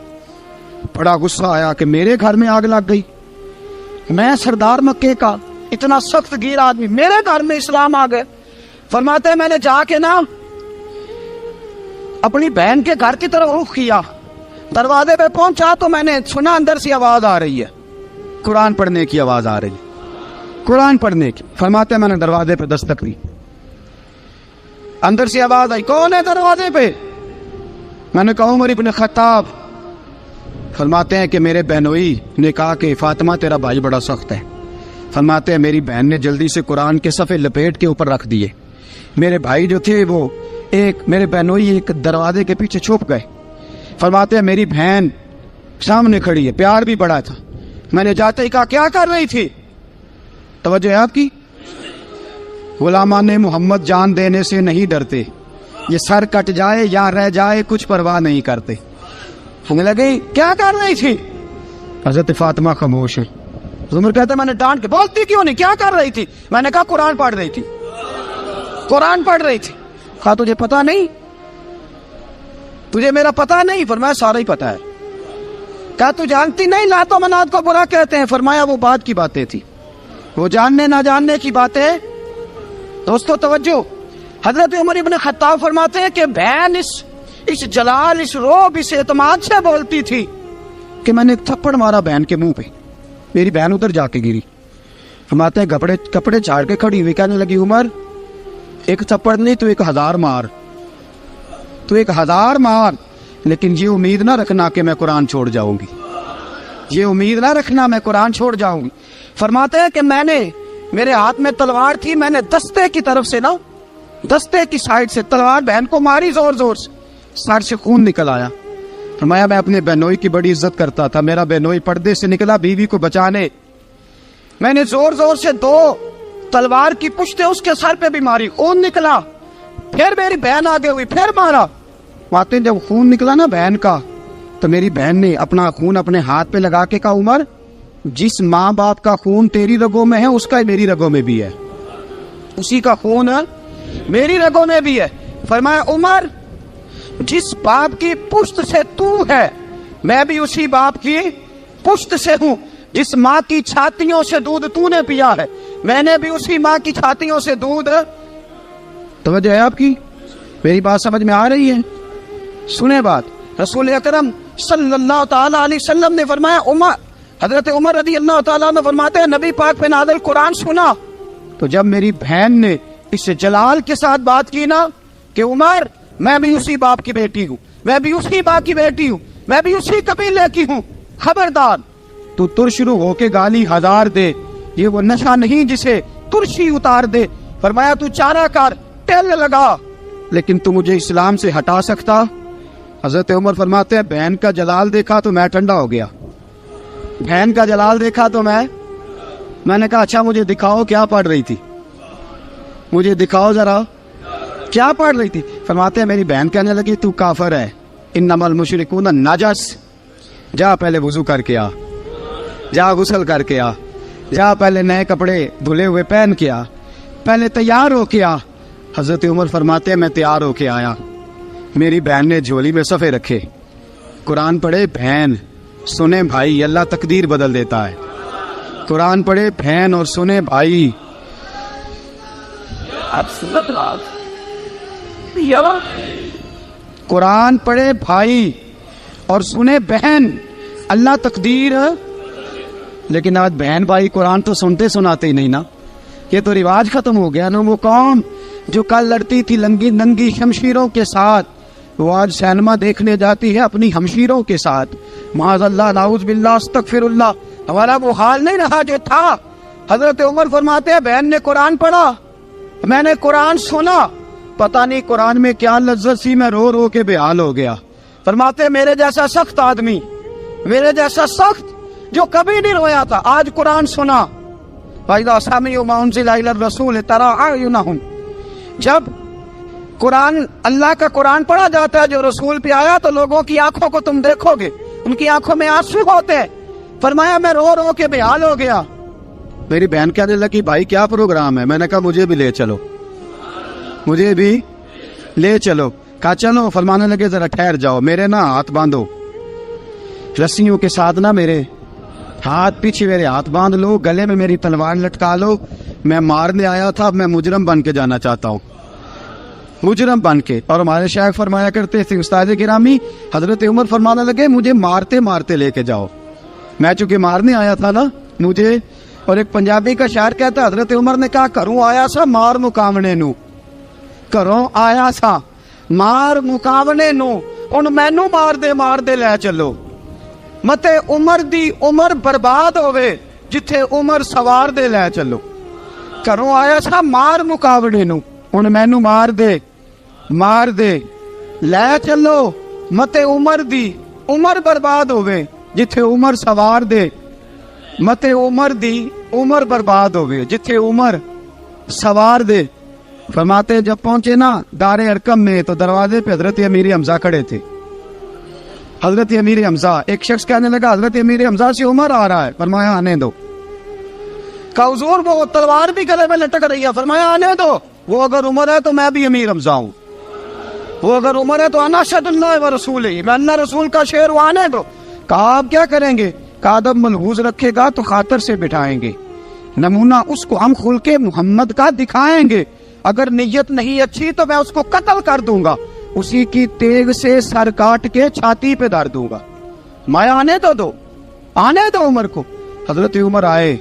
Speaker 2: بڑا غصہ آیا کہ میرے گھر میں آگ لگ گئی، میں سردار مکے کا اتنا سخت گیر آدمی، میرے گھر میں اسلام آ گئے۔ فرماتے میں نے جا کے نا اپنی بہن کے گھر کی طرف رخ کیا، دروازے پہ پہنچا تو میں نے سنا اندر سے آواز آ رہی ہے، قرآن پڑھنے کی آواز آ رہی ہے، قرآن پڑھنے کی۔ فرماتے میں نے دروازے پہ دستک دی، اندر سے آواز آئی کون ہے دروازے پہ؟ میں نے کہا عمر ابن خطاب۔ فرماتے ہیں کہ میرے بہنوئی نے کہا کہ فاطمہ تیرا بھائی بڑا سخت ہے۔ فرماتے ہیں میری بہن نے جلدی سے قرآن کے صفحے لپیٹ کے اوپر رکھ دیے، میرے بھائی جو تھے وہ میرے بہنوئی ایک دروازے کے پیچھے چھپ گئے۔ فرماتے ہیں میری بہن سامنے کھڑی ہے، پیار بھی بڑا تھا، میں نے جاتے ہی کہا کیا کر رہی تھی؟ توجہ ہے آپ کی؟ غلامان محمد جان دینے سے نہیں ڈرتے، یہ سر کٹ جائے یا رہ جائے کچھ پرواہ نہیں کرتے۔ ہمیں لگے کیا کر رہی تھی؟ حضرت فاطمہ خاموش ہے۔ عمر کہتا ہے میں نے ڈانٹ کے بولتی کیوں نہیں، کیا کر رہی تھی؟ میں نے کہا قرآن پڑھ رہی تھی، قرآن پڑھ رہی تھی۔ کہا تجھے پتا نہیں، تجھے میرا پتا نہیں؟ فرمایا سارا ہی پتا ہے۔ کہا تو جانتی نہیں لات و منات کو برا کہتے ہیں؟ فرمایا وہ بات کی باتیں تھی، وہ جاننے نہ جاننے کی باتیں۔ دوستو توجہ، حضرت عمر ابن خطاب فرماتے ہیں کہ بہن اس جلال، اس روب، اس اعتماد سے بولتی تھی کہ میں نے ایک تھپڑ مارا بہن کے منہ پہ، میری بہن ادھر جا کے گری۔ فرماتے ہیں کپڑے چاڑ کے کھڑی ہوئی کہنے لگی عمر ایک تھپڑ نہیں تو 1000 مار، تو 1000 مار، لیکن یہ امید نہ رکھنا کہ میں قرآن چھوڑ جاؤں گی، یہ امید نہ رکھنا میں قرآن چھوڑ جاؤں گی۔ فرماتے ہیں کہ میرے ہاتھ میں تلوار تھی، میں نے دستے کی طرف سے نا، دستے کی سائڈ سے تلوار بہن کو ماری زور زور سے، سر سے خون نکل آیا۔ فرمایا میں اپنے بہنوئی کی بڑی عزت کرتا تھا، میرا بہنوئی پردے سے نکلا بیوی کو بچانے، میں نے زور زور سے 2 تلوار کی پشتیں اس کے سر پہ بھی ماری، خون نکلا، پھر میری بہن آگے ہوئی، پھر مارا۔ ماتے جب خون نکلا نا بہن کا تو میری بہن نے اپنا خون اپنے ہاتھ پہ لگا کے کہا عمر جس ماں باپ کا خون تیری رگوں میں ہے اس کا میری رگوں میں بھی ہے، اسی کا خون میری رگوں میں بھی ہے۔ فرمایا عمر جس باپ کی پشت سے تو ہے میں بھی اسی باپ کی پشت سے ہوں، جس ماں کی چھاتیوں سے دودھ تو نے پیا ہے میں نے بھی اسی ماں کی چھاتیوں سے دودھ۔ توجہ ہے آپ کی؟ میری بات سمجھ میں آ رہی ہے؟ سنیں بات، رسول اکرم صلی اللہ تعالی علیہ وسلم نے فرمایا، حضرت عمر رضی اللہ تعالیٰ عنہ فرماتے ہیں نبی پاک پہ نازل قرآن سنا تو جب میری بہن نے اس جلال کے ساتھ بات کی نا کہ عمر میں بھی اسی باپ کی بیٹی ہوں، میں بھی اسی باپ کی بیٹی ہوں، میں بھی اسی قبیلے کی ہوں، خبردار تو ترشرو ہو کے گالی 1000 دے، یہ وہ نشہ نہیں جسے ترشی اتار دے۔ فرمایا تو چارہ کار ٹیل لگا لیکن تو مجھے اسلام سے ہٹا سکتا؟ حضرت عمر فرماتے ہیں بہن کا جلال دیکھا تو میں ٹھنڈا ہو گیا، بہن کا جلال دیکھا تو میں نے کہا اچھا مجھے دکھاؤ کیا پڑھ رہی تھی، مجھے دکھاؤ ذرا کیا پڑھ رہی تھی۔ فرماتے ہیں میری بہن کہنے لگی تو کافر ہے، انما المشرکون نجس، جا پہلے وضو کر کے آ، جا غسل کر کے آ، جا پہلے نئے کپڑے دھلے ہوئے پہن کے آ، پہلے تیار ہو کے آ۔ حضرت عمر فرماتے ہیں میں تیار ہو کے آیا، میری بہن نے جھولی میں صفحے رکھے، قرآن پڑھے بہن سنے بھائی، اللہ تقدیر بدل دیتا ہے، قرآن پڑھے بہن اور سنے بھائی، قرآن پڑھے بھائی اور سنے بہن، اللہ تقدیر لیکن آج بہن بھائی قرآن تو سنتے سناتے ہی نہیں نا. یہ تو رواج ختم ہو گیا نا. وہ قوم جو کل لڑتی تھی ننگی شمشیروں کے ساتھ، وہ آج سینما دیکھنے جاتی ہے اپنی ہمشیروں کے ساتھ. معاذ اللہ، نعوذ باللہ، استغفر اللہ. ہمارا وہ حال نہیں رہا جو تھا. حضرت عمر فرماتے ہیں بہن نے قرآن پڑھا، میں نے قرآن سنا، پتہ نہیں قرآن میں کیا لذت سی، میں رو رو کے بے حال ہو گیا. فرماتے ہیں میرے جیسا سخت آدمی، میرے جیسا سخت جو کبھی نہیں رویا تھا، آج قرآن سنا. فَإِذَا سَمِعُوا مَا أُنزِلَ إِلَى الرَّسُولِ تَرَىٰ أَعْيُنَهُمْ، جب قرآن، اللہ کا قرآن پڑھا جاتا ہے جو رسول پہ آیا، تو لوگوں کی آنکھوں کو تم دیکھو گے، ان کی آنکھوں میں آنسو ہوتے ہیں. فرمایا میں رو رو کے بے حال ہو گیا. میری بہن کہنے لگی بھائی کیا پروگرام ہے؟ میں نے کہا مجھے بھی لے چلو، مجھے بھی لے چلو. کہا چلو. فرمانے لگے ذرا ٹھہر جاؤ، میرے نا ہاتھ باندھو رسیوں کے ساتھ، نا میرے ہاتھ پیچھے میرے ہاتھ باندھ لو، گلے میں میری تلوار لٹکا لو. میں مارنے آیا تھا، اب میں مجرم بن کے جانا چاہتا ہوں، مجرم بن کے. اور ہمارے شیخ فرمایا کرتے تھے استاد گرامی، حضرت عمر فرمانے لگے مجھے مارتے مارتے لے کے جاؤ. میں چونکہ مارنے آیا تھا نا مجھے. اور ایک پنجابی کا شاعر کہتا حضرت عمر نے کہا کروں آیا سا مار مکاونے نو، کروں آیا سا مار مکاونے نو، ان مینو مار دے لے چلو. متے عمر دی عمر برباد ہوئے جتھے عمر سوار دے لے چلو. کروں آیا سا مار مکاونے نو، ان مینو مار دے لے چلو. متے عمر دی عمر برباد ہوئے جتھے عمر سوار دے، متے عمر دی عمر برباد ہوئے جتھے عمر سوار دے. فرماتے جب پہنچے نا دار ارقم میں تو دروازے پہ حضرت امیر حمزہ کھڑے تھے. حضرت امیر حمزہ، ایک شخص کہنے لگا حضرت امیر حمزہ سے عمر آ رہا ہے. فرمایا آنے دو. کہا حضور وہ تلوار بھی گلے میں لٹک رہی ہے. فرمایا آنے دو. وہ اگر عمر ہے تو میں بھی امیر حمزہ ہوں، وہ اگر عمر ہے تو انا اشہد اللہ و رسول ہی، میں اللہ رسول کا شعر ہوں، آنے دو. کہا آپ کیا کریں گے؟ کہا ادب ملحوظ رکھے گا تو خاطر سے بٹھائیں گے، نمونہ اس کو ہم خلق محمد کا دکھائیں گے، اگر نیت نہیں اچھی تو میں اس کو قتل کر دوں گا، اسی کی تیغ سے سر کاٹ کے چھاتی پہ دھر دوں گا. میں آنے تو دو، آنے دو عمر کو. حضرت عمر آئے،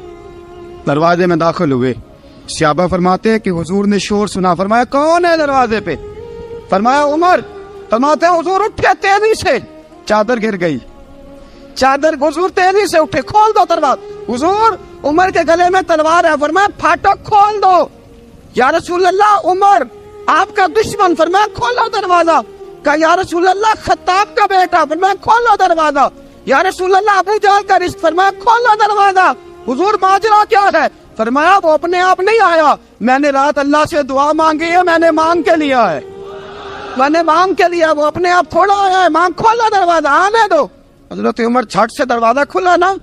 Speaker 2: دروازے میں داخل ہوئے. صحابہ فرماتے ہیں کہ حضور نے شور سنا. فرمایا کون ہے دروازے پہ؟ فرمایا عمر. فرماتے ہیں حضور اٹھے تیزی سے، چادر گر گئی، چادر. حضور تیزی سے اٹھے، کھول دو دروازہ. حضور عمر کے گلے میں تلوار ہے. فرمایا پھاٹک کھول دو. یا رسول اللہ عمر آپ کا دشمن. فرمایا کھولو دروازہ. کہا یا رسول اللہ خطاب کا بیٹا. فرمایا کھولو دروازہ. یا رسول اللہ ابو جہل کا رشت. فرمایا کھولو دروازہ. حضور ماجرا کیا ہے؟ فرمایا وہ اپنے آپ نہیں آیا، میں نے رات اللہ سے دعا مانگی ہے، میں نے مانگ کے لیا ہے، میں نے مانگ کے لیا، وہ اپنے آپ تھوڑا آیا ہے. مانگ. کھولا دروازہ، آنے دو. حضرت عمر جھٹ سے دروازہ کھلا نا،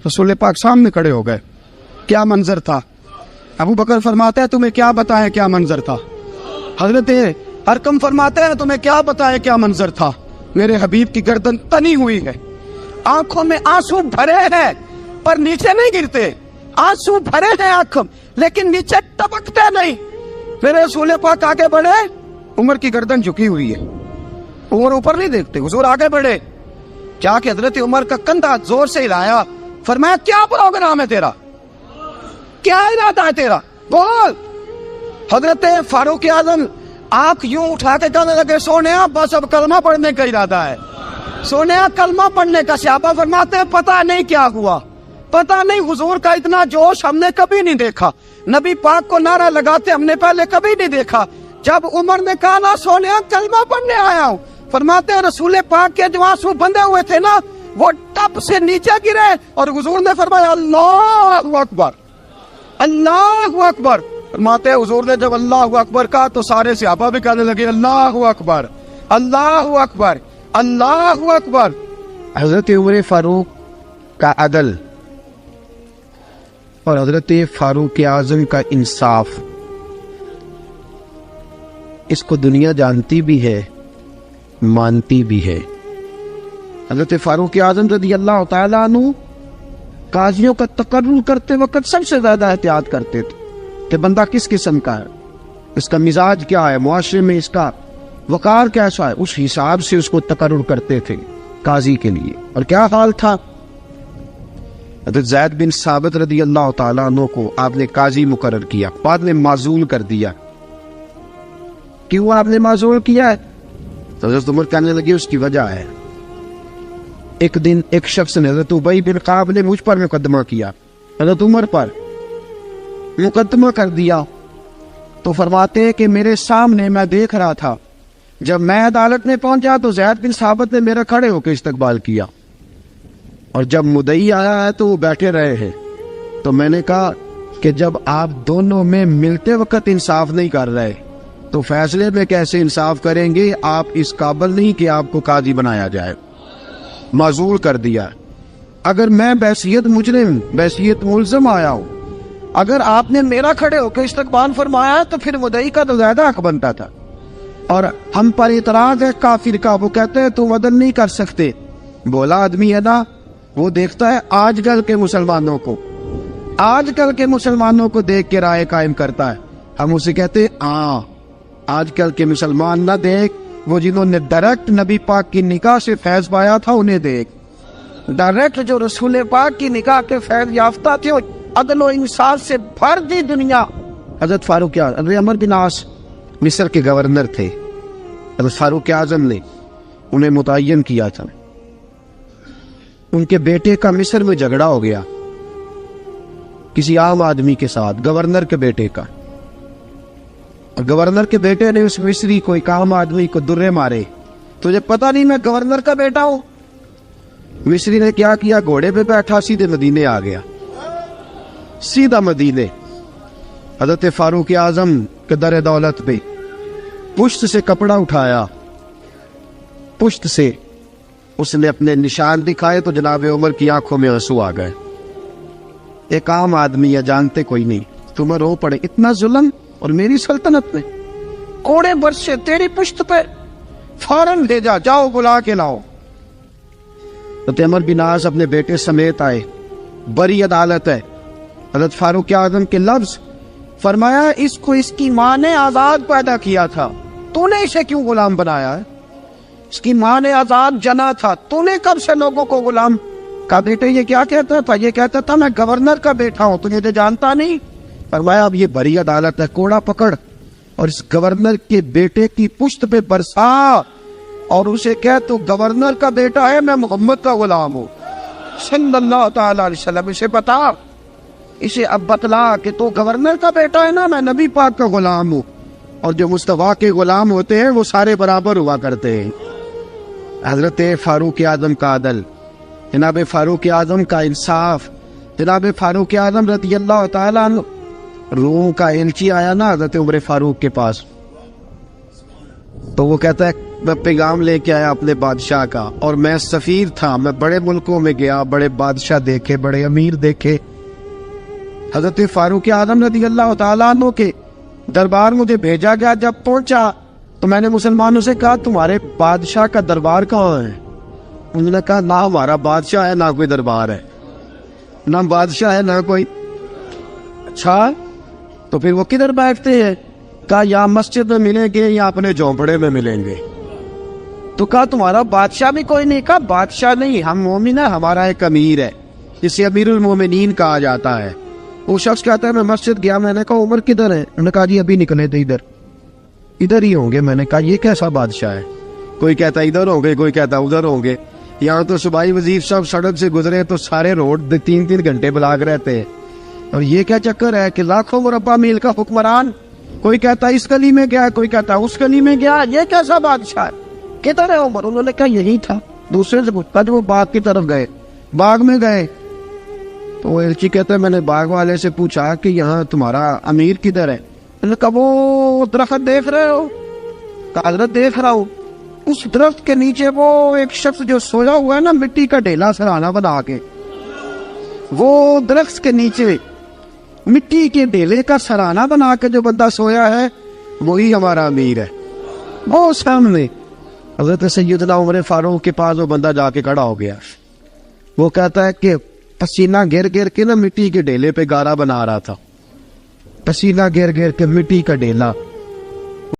Speaker 2: رسول پاک سامنے کھڑے ہو گئے. کیا منظر تھا. ابو بکر فرماتا ہے تمہیں کیا بتائیں کیا منظر تھا. حضرت ارقم فرماتے ہیں تمہیں کیا بتائیں کیا منظر تھا. میرے حبیب کی گردن تنی ہوئی ہے، آنکھوں میں آنسو بھرے ہیں پر نیچے نہیں گرتے. آنسو بھرے ہیں آنکھوں لیکن نیچے ٹپکتے نہیں. میرے رسول پاک آگے بڑھے، عمر کی گردن جھکی ہوئی ہے، عمر اوپر نہیں دیکھتے. حضور آگے بڑھے، جا کے حضرت عمر کا کندھا زور سے ہلایا. فرمایا کیا پروگرام ہے تیرا، کیا ارادہ ہے تیرا، بول. حضرت فاروق اعظم آنکھ یوں اٹھا کے کہنے لگے سونیا بس اب کلمہ پڑھنے کا ارادہ ہے، سونیا کلمہ پڑھنے کا. صحابہ فرماتے ہیں پتہ نہیں کیا ہوا، پتہ نہیں. حضور کا اتنا جوش ہم نے کبھی نہیں دیکھا، نبی پاک کو نعرہ لگاتے ہم نے پہلے کبھی نہیں دیکھا. جب عمر نے کہا نا سونیا کلمہ پڑھنے آیا ہوں، فرماتے ہیں رسول پاک کے جو آنسو بندے ہوئے تھے نا وہ ٹپ سے نیچے گرے اور حضور نے فرمایا اللہ اکبر، اللہ اکبر. فرماتے ہیں حضور نے جب اللہ اکبر کہا تو سارے صحابہ بھی کہنے لگے اللہ اکبر، اللہ اکبر، اللہ اکبر. حضرت عمر فاروق کا عدل اور حضرت فاروق اعظم کا انصاف، اس کو دنیا جانتی بھی ہے، مانتی بھی ہے. حضرت فاروق اعظم رضی اللہ تعالیٰ عنہ قاضیوں کا تقرر کرتے وقت سب سے زیادہ احتیاط کرتے تھے کہ بندہ کس قسم کا ہے، اس کا مزاج کیا ہے، معاشرے میں اس کا وقار کیسا ہے، اس حساب سے اس کو تقرر کرتے تھے قاضی کے لیے. اور کیا حال تھا حضرت زید بن ثابت رضی اللہ تعالیٰ عنہ کو آپ نے قاضی مقرر کیا، بعد میں معزول کر دیا۔ کیوں آپ نے معزول کیا ہے؟ تو حضرت عمر کہنے لگے اس کی وجہ ہے، ایک دن ایک شخص نے حضرت ابی بن کعب نے مجھ پر مقدمہ کیا، حضرت عمر پر مقدمہ کر دیا، تو فرماتے ہیں کہ میرے سامنے میں دیکھ رہا تھا، جب میں عدالت میں پہنچا تو زید بن ثابت نے میرا کھڑے ہو کے استقبال کیا، اور جب مدعی آیا ہے تو وہ بیٹھے رہے ہیں۔ تو میں نے کہا کہ جب آپ دونوں میں ملتے وقت انصاف نہیں کر رہے تو فیصلے میں کیسے انصاف کریں گے؟ آپ اس قابل نہیں کہ آپ کو قاضی بنایا جائے، معزول کر دیا۔ اگر میں بحیثیت مجرم، بحیثیت ملزم آیا ہوں، اگر آپ نے میرا کھڑے ہو کے استقبال فرمایا تو پھر مدعی کا تو زیادہ حق بنتا تھا، اور ہم پر اعتراض ہے کافر کا، وہ کہتے ہیں تم عدل نہیں کر سکتے۔ بولا آدمی ہے نا، وہ دیکھتا ہے آج کل کے مسلمانوں کو، آج کل کے مسلمانوں کو دیکھ کے رائے قائم کرتا ہے۔ ہم اسے کہتے ہیں ہاں آج کل کے مسلمان نہ دیکھ، وہ جنہوں نے ڈائریکٹ نبی پاک کی نکاح سے فیض پایا تھا انہیں دیکھ، ڈائریکٹ جو رسول پاک کی نکاح کے فیض یافتہ تھے، عدل و انصاف سے بھر دی دنیا۔ حضرت فاروق اعظم، حضرت عمرو بن عاص مصر کے گورنر تھے، حضرت فاروق اعظم نے انہیں متعین کیا تھا۔ ان کے بیٹے کا مصر میں جھگڑا ہو گیا کسی عام آدمی کے ساتھ، گورنر کے بیٹے کا، اور گورنر کے بیٹے نے اس مصری کو، ایک عام آدمی کو درے مارے۔ تجھے پتہ نہیں میں گورنر کا بیٹا ہوں؟ مصری نے کیا کیا، گھوڑے پہ بیٹھا سیدھے مدینے آ گیا، سیدھا مدینے۔ حضرت فاروق اعظم کے در دولت پہ پشت سے کپڑا اٹھایا، پشت سے اس نے اپنے نشان دکھائے تو جناب عمر کی آنکھوں میں آنسو آ گئے۔ ایک عام آدمی ہے، جانتے کوئی نہیں، تمہیں رو پڑے، اتنا ظلم، اور میری سلطنت میں کوڑے برسے تیری پشت پہ، فوراً لے جا، جاؤ بلا کے لاؤ۔ حضرت عمر بن عاص اپنے بیٹے سمیت آئے، بڑی عدالت ہے۔ حضرت فاروق اعظم کے لفظ، فرمایا اس کو اس کی ماں نے آزاد پیدا کیا تھا، تو نے اسے کیوں غلام بنایا ہے؟ اس کی ماں نے آزاد جنا تھا، تو نے کب سے لوگوں کو غلام کا؟ بیٹے یہ کیا کہتا تھا؟ یہ کہتا تھا میں گورنر کا بیٹا ہوں، تجھے تو جانتا نہیں۔ فرمایا اب یہ بڑی عدالت ہے، کوڑا پکڑ اور اس گورنر کے بیٹے کی پشت پہ برسا، اور اسے کہہ تو گورنر کا بیٹا ہے، میں محمد کا غلام ہوں صلی اللہ تعالی علیہ وسلم۔ اسے بتا، اسے اب بتلا کہ تو گورنر کا بیٹا ہے نا، میں نبی پاک کا غلام ہوں، اور جو مصطفیٰ کے غلام ہوتے ہیں وہ سارے برابر ہوا کرتے ہیں۔ حضرت فاروق اعظم کا عدل، جناب فاروق اعظم کا انصاف، جناب فاروق اعظم رضی اللہ تعالیٰ عنہ۔ روم کا ایلچی آیا نا حضرت عمر فاروق کے پاس، تو وہ کہتا ہے میں پیغام لے کے آیا اپنے بادشاہ کا، اور میں سفیر تھا، میں بڑے ملکوں میں گیا، بڑے بادشاہ دیکھے، بڑے امیر دیکھے۔ حضرت فاروق اعظم رضی اللہ تعالیٰ عنہ کے دربار مجھے بھیجا گیا، جب پہنچا تو میں نے مسلمانوں سے کہا تمہارے بادشاہ کا دربار کہاں ہے؟ انہوں نے کہا نہ ہمارا بادشاہ ہے، نہ کوئی دربار ہے، نہ بادشاہ ہے، نہ کوئی۔ اچھا تو پھر وہ کدھر بیٹھتے ہیں؟ کہا یا مسجد میں ملیں گے یا اپنے جھونپڑے میں ملیں گے۔ تو کہا تمہارا بادشاہ بھی کوئی نہیں؟ کہا بادشاہ نہیں، ہم مومن ہیں، ہمارا ایک امیر ہے جسے امیر المومنین کہا جاتا ہے۔ وہ شخص کہتا ہے میں مسجد گیا، میں نے کہا عمر کدھر ہے؟ انہوں نے کہا جی ابھی نکلے تھے، ادھر ہی ہوں گے۔ میں نے کہا یہ کیسا بادشاہ ہے؟ کوئی کہتا ادھر ہوں گے، کوئی کہتا ادھر ہوں گے۔ یہاں تو صوبائی وزیر صاحب سڑک سے گزرے تو سارے روڈ 3 گھنٹے بلاک رہتے ہیں، اور یہ کیا چکر ہے کہ لاکھوں مربع میل کا حکمران، کوئی کہتا اس گلی میں گیا، کوئی کہتا اس گلی میں گیا، یہ کیسا بادشاہ ہے؟ کدھر ہے عمر؟ انہوں نے کہا یہی تھا۔ دوسرے سے پوچھتا جو وہ باغ کی طرف گئے، باغ میں گئے تو وہ ایلچی کہتا ہے میں نے باغ والے سے پوچھا کہ یہاں تمہارا امیر کدھر ہے؟ انہوں نے کہا وہ درخت دیکھ رہے ہو؟ کہا حضرت دیکھ رہا ہوں۔ اس درخت کے نیچے وہ ایک شخص جو سویا ہوا ہے نا، مٹی کا ڈھیلا سرہانہ بنا کے، وہ درخت کے نیچے مٹی کے ڈھیلے کا سرہانہ بنا کے جو بندہ سویا ہے وہی ہمارا امیر ہے۔ وہ سامنے حضرت سیدنا عمر فاروق کے پاس وہ بندہ جا کے کھڑا ہو گیا، وہ کہتا ہے کہ پسینہ گر گر کے نا مٹی کے ڈھیلے پہ گارا بنا رہا تھا، پسینہ گر گر کے مٹی کا ڈھیلا